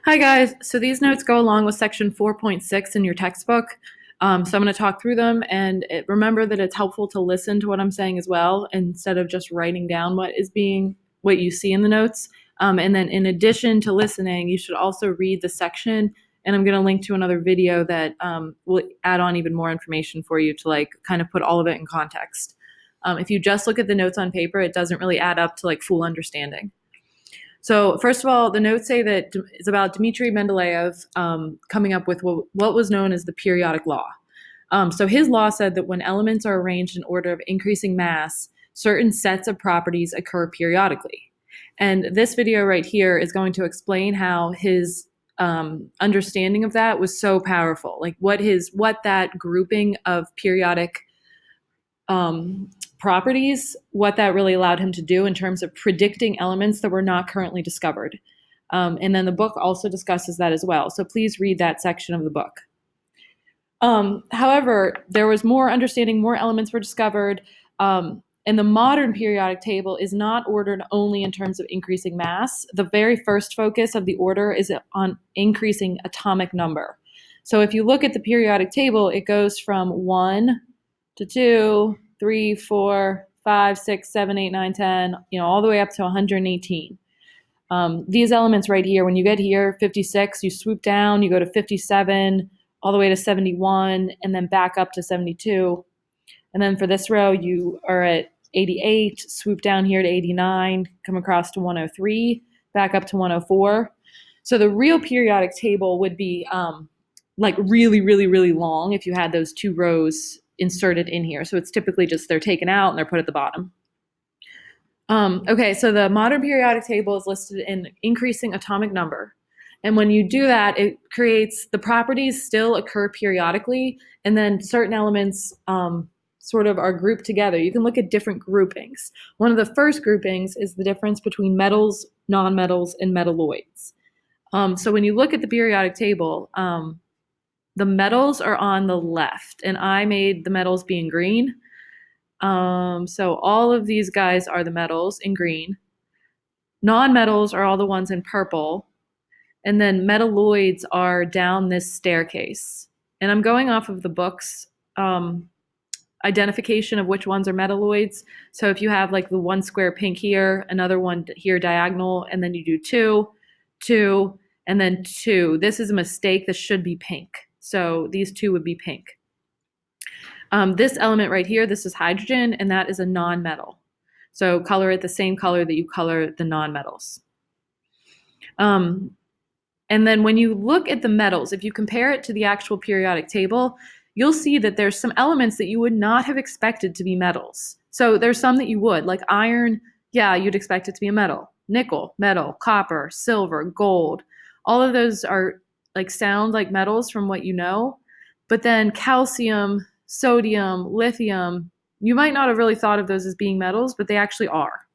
Hi guys, so these notes go along with section 4.6 in your textbook. So I'm going to talk through them and remember that it's helpful to listen to what I'm saying as well instead of just writing down what you see in the notes. And then in addition to listening, you should also read the section, and I'm going to link to another video that will add on even more information for you to like kind of put all of it in context. If you just look at the notes on paper, it doesn't really add up to like full understanding. So first of all, the notes say that it's about Dmitry Mendeleev coming up with what was known as the periodic law. So his law said that when elements are arranged in order of increasing mass, certain sets of properties occur periodically. And this video right here is going to explain how his understanding of that was so powerful, like what that grouping of periodic properties, what that really allowed him to do in terms of predicting elements that were not currently discovered. And then the book also discusses that as well. So please read that section of the book. However, there was more understanding, more elements were discovered. And the modern periodic table is not ordered only in terms of increasing mass. The very first focus of the order is on increasing atomic number. So if you look at the periodic table, it goes from 1 to 2, 3, 4, 5, 6, 7, 8, 9, 10, all the way up to 118. These elements right here, when you get here, 56, you swoop down, you go to 57, all the way to 71, and then back up to 72. And then for this row, you are at 88, swoop down here to 89, come across to 103, back up to 104. So the real periodic table would be like really, really, really long if you had those two rows inserted in here. So it's typically just they're taken out and they're put at the bottom. Okay, so the modern periodic table is listed in increasing atomic number. And when you do that, it creates the properties still occur periodically, and then certain elements sort of are grouped together. You can look at different groupings. One of the first groupings is the difference between metals, nonmetals, and metalloids. So when you look at the periodic table, the metals are on the left, and I made the metals being green. So all of these guys are the metals in green. Non-metals are all the ones in purple. And then metalloids are down this staircase. And I'm going off of the book's identification of which ones are metalloids. So if you have like the one square pink here, another one here diagonal, and then you do two, two, and then two. This is a mistake. This should be pink. So these two would be pink. This element right here, this is hydrogen, and that is a non-metal. So color it the same color that you color the non-metals. And then when you look at the metals, if you compare it to the actual periodic table, you'll see that there's some elements that you would not have expected to be metals. So there's some that you would, like iron, yeah, you'd expect it to be a metal. Nickel, metal, copper, silver, gold. All of those are like sound like metals from what you know. But then calcium, sodium, lithium, you might not have really thought of those as being metals, but they actually are.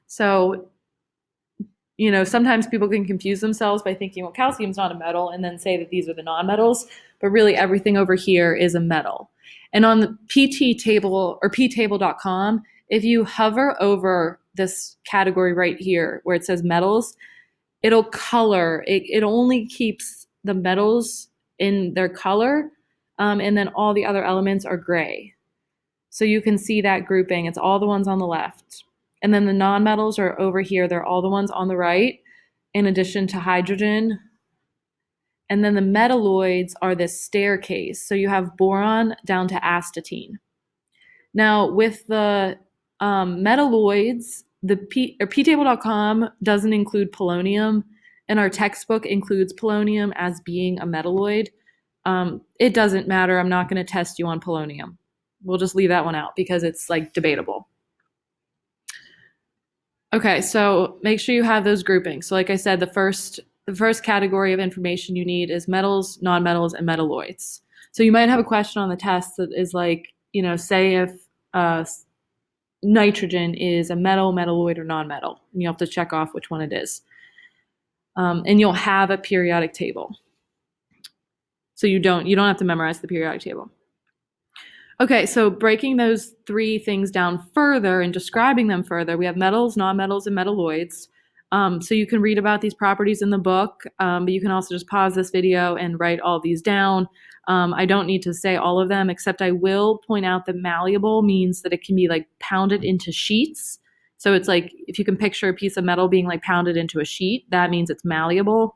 So sometimes people can confuse themselves by thinking, well, calcium's not a metal, and then say that these are the nonmetals, but really everything over here is a metal. And on the PT table or ptable.com, if you hover over this category right here where it says metals, it'll color. It only keeps the metals in their color, and then all the other elements are gray. So you can see that grouping. It's all the ones on the left. And then the nonmetals are over here. They're all the ones on the right, in addition to hydrogen. And then the metalloids are this staircase. So you have boron down to astatine. Now, with the metalloids, ptable.com doesn't include polonium, and our textbook includes polonium as being a metalloid. It doesn't matter. I'm not going to test you on polonium. We'll just leave that one out because it's like debatable. Okay, so make sure you have those groupings. So like I said, the first category of information you need is metals, nonmetals, and metalloids. So you might have a question on the test that is like, say if nitrogen is a metal, metalloid, or nonmetal, and you have to check off which one it is. And you'll have a periodic table. So you don't have to memorize the periodic table. Okay, so breaking those three things down further and describing them further, we have metals, nonmetals, and metalloids. So you can read about these properties in the book, but you can also just pause this video and write all these down. I don't need to say all of them, except I will point out that malleable means that it can be like pounded into sheets. So it's like if you can picture a piece of metal being like pounded into a sheet, that means it's malleable.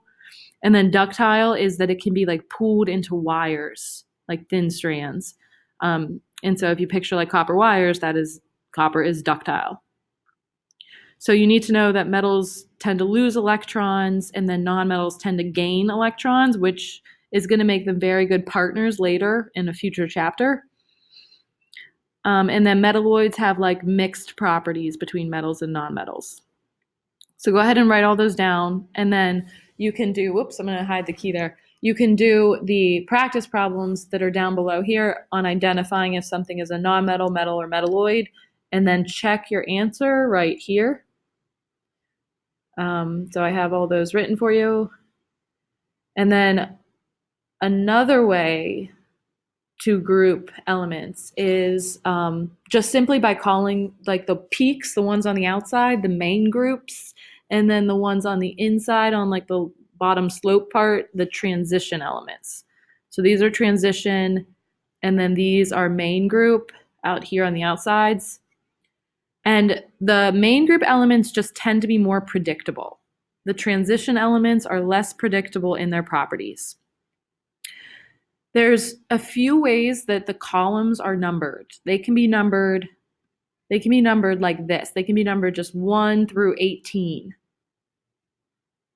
And then ductile is that it can be like pulled into wires, like thin strands. And so if you picture like copper wires, that is copper is ductile. So you need to know that metals tend to lose electrons and then nonmetals tend to gain electrons, which is going to make them very good partners later in a future chapter. And then metalloids have like mixed properties between metals and nonmetals. So go ahead and write all those down, and then you can do, whoops, I'm going to hide the key there. You can do the practice problems that are down below here on identifying if something is a nonmetal, metal, or metalloid, and then check your answer right here. So I have all those written for you. And then another way to group elements is just simply by calling like the peaks, the ones on the outside, the main groups, and then the ones on the inside on like the bottom slope part, the transition elements. So these are transition, and then these are main group out here on the outsides. And the main group elements just tend to be more predictable. The transition elements are less predictable in their properties. There's a few ways that the columns are numbered. They can be numbered like this. They can be numbered just 1 through 18.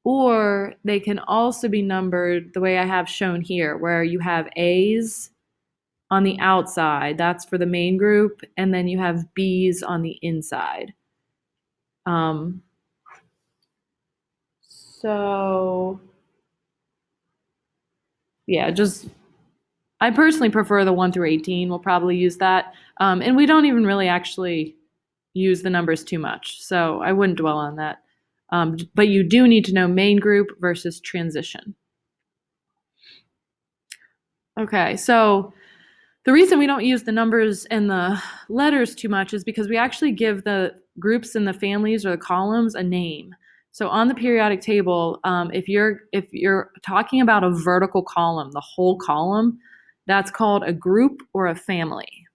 Or they can also be numbered the way I have shown here, where you have A's on the outside, that's for the main group, and then you have B's on the inside. So yeah, I personally prefer the 1 through 18. We'll probably use that. And we don't even really actually use the numbers too much, so I wouldn't dwell on that. But you do need to know main group versus transition. Okay, so the reason we don't use the numbers and the letters too much is because we actually give the groups and the families or the columns a name. So on the periodic table, if you're talking about a vertical column, the whole column, that's called a group or a family.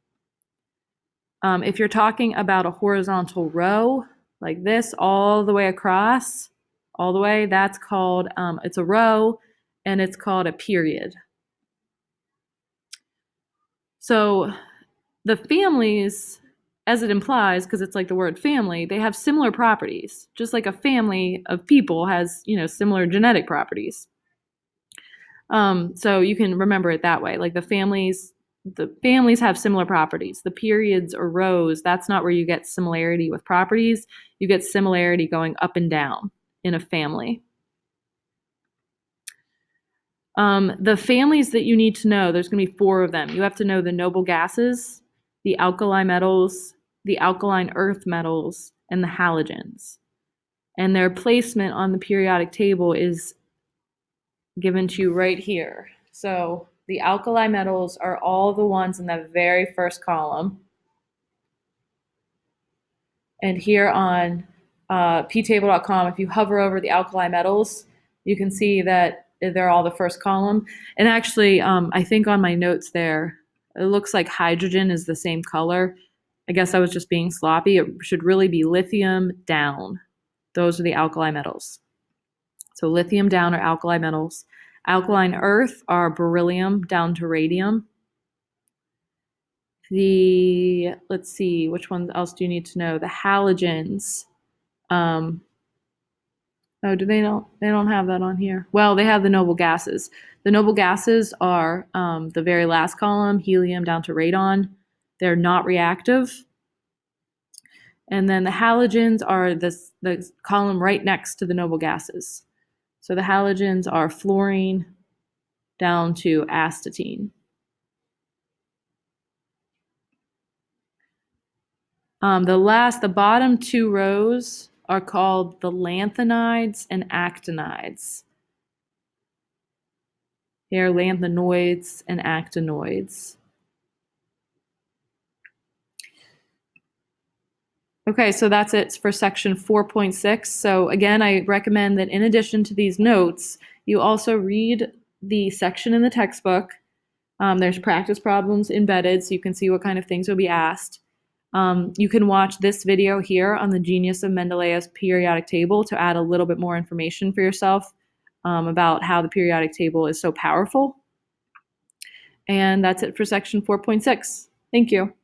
If you're talking about a horizontal row, like this, all the way across, all the way, that's called, it's a row, and it's called a period. So the families, as it implies, because it's like the word family, they have similar properties, just like a family of people has, similar genetic properties. So you can remember it that way. Like the families have similar properties. The periods or rows, that's not where you get similarity with properties. You get similarity going up and down in a family. The families that you need to know, there's going to be 4 of them. You have to know the noble gases, the alkali metals, the alkaline earth metals, and the halogens. And their placement on the periodic table is given to you right here. So the alkali metals are all the ones in the very first column. And here on ptable.com, if you hover over the alkali metals, you can see that they're all the first column. And actually, I think on my notes there, it looks like hydrogen is the same color. I guess I was just being sloppy. It should really be lithium down. Those are the alkali metals. So lithium down are alkali metals. Alkaline earth are beryllium down to radium. Let's see, which one else do you need to know? The halogens. Do they don't? They don't have that on here. Well, they have the noble gases. The noble gases are the very last column, helium down to radon. They're not reactive. And then the halogens are the column right next to the noble gases. So the halogens are fluorine down to astatine. The bottom 2 rows are called the lanthanides and actinides. Here, lanthanoids and actinoids. Okay, so that's it for section 4.6. So again, I recommend that in addition to these notes, you also read the section in the textbook. There's practice problems embedded, so you can see what kind of things will be asked. You can watch this video here on the genius of Mendeleev's periodic table to add a little bit more information for yourself about how the periodic table is so powerful. And that's it for section 4.6. Thank you.